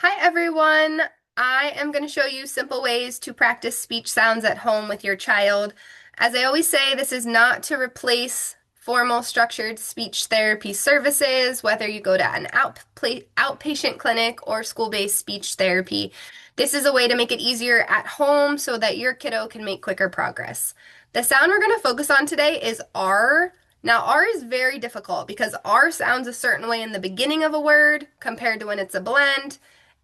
Hi everyone! I am going to show you simple ways to practice speech sounds at home with your child. As I always say, this is not to replace formal structured speech therapy services, whether you go to an outpatient clinic or school-based speech therapy. This is a way to make it easier at home so that your kiddo can make quicker progress. The sound we're going to focus on today is R. Now, R is very difficult because R sounds a certain way in the beginning of a word compared to when it's a blend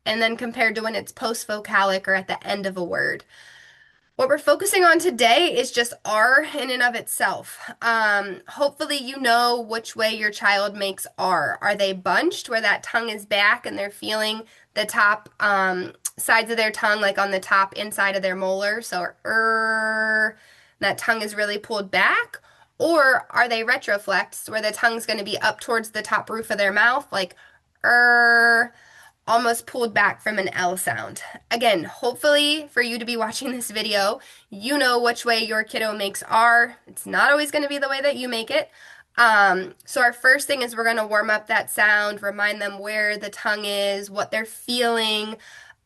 and then compared to when it's post-vocalic or at the end of a word. What we're focusing on today is just R in and of itself. Hopefully you know which way your child makes R. Are they bunched where that tongue is back and they're feeling the top sides of their tongue like on the top inside of their molar? So that tongue is really pulled back. Or are they retroflexed where the tongue's going to be up towards the top roof of their mouth like almost pulled back from an L sound. Again, hopefully for you to be watching this video, you know which way your kiddo makes R. It's not always going to be the way that you make it. So our first thing is we're going to warm up that sound, remind them where the tongue is, what they're feeling,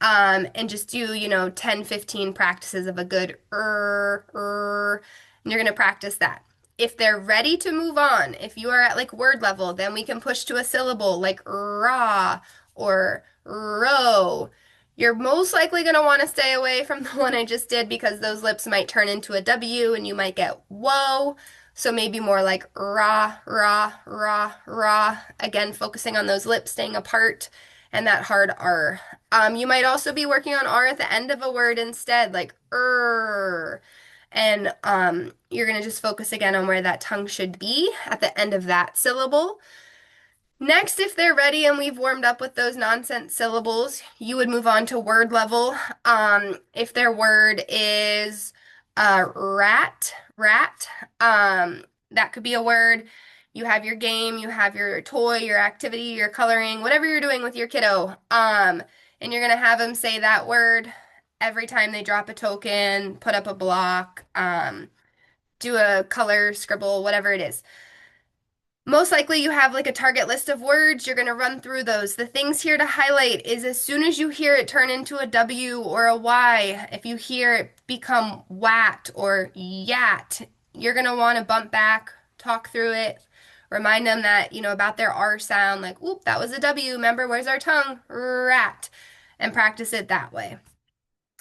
and just do, 10, 15 practices of a good and you're going to practice that. If they're ready to move on, if you are at like word level, then we can push to a syllable like rah or row. You're most likely going to want to stay away from the one I just did because those lips might turn into a W and you might get whoa. So maybe more like rah, rah, rah, rah. Again, focusing on those lips staying apart and that hard R. You might also be working on R at the end of a word instead, like And you're going to just focus again on where that tongue should be at the end of that syllable. Next, if they're ready and we've warmed up with those nonsense syllables, you would move on to word level. If their word is rat, that could be a word. You have your game, you have your toy, your activity, your coloring, whatever you're doing with your kiddo. And you're gonna have them say that word every time they drop a token, put up a block, do a color, scribble, whatever it is. Most likely you have like a target list of words. You're going to run through those. The things here to highlight is as soon as you hear it turn into a W or a Y, if you hear it become wat or yat, you're going to want to bump back, talk through it, remind them that, about their R sound, like, oop, that was a W. Remember, where's our tongue? Rat. And practice it that way.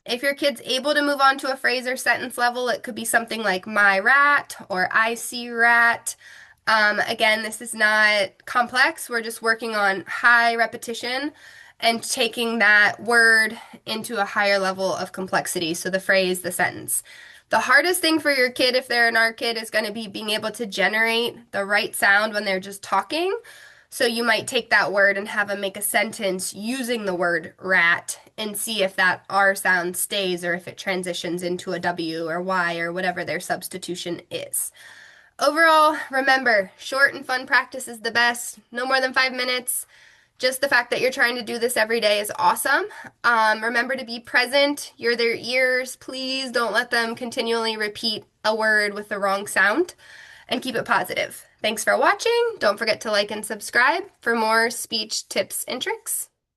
If your kid's able to move on to a phrase or sentence level, it could be something like my rat or I see rat. Again, this is not complex. We're just working on high repetition and taking that word into a higher level of complexity. So the phrase, the sentence. The hardest thing for your kid, if they're an art kid, is going to be being able to generate the right sound when they're just talking. So you might take that word and have them make a sentence using the word rat and see if that R sound stays or if it transitions into a W or Y or whatever their substitution is. Overall, remember, short and fun practice is the best. No more than 5 minutes. Just the fact that you're trying to do this every day is awesome. Remember to be present. You're their ears. Please don't let them continually repeat a word with the wrong sound and keep it positive. Thanks for watching. Don't forget to like and subscribe for more speech tips and tricks.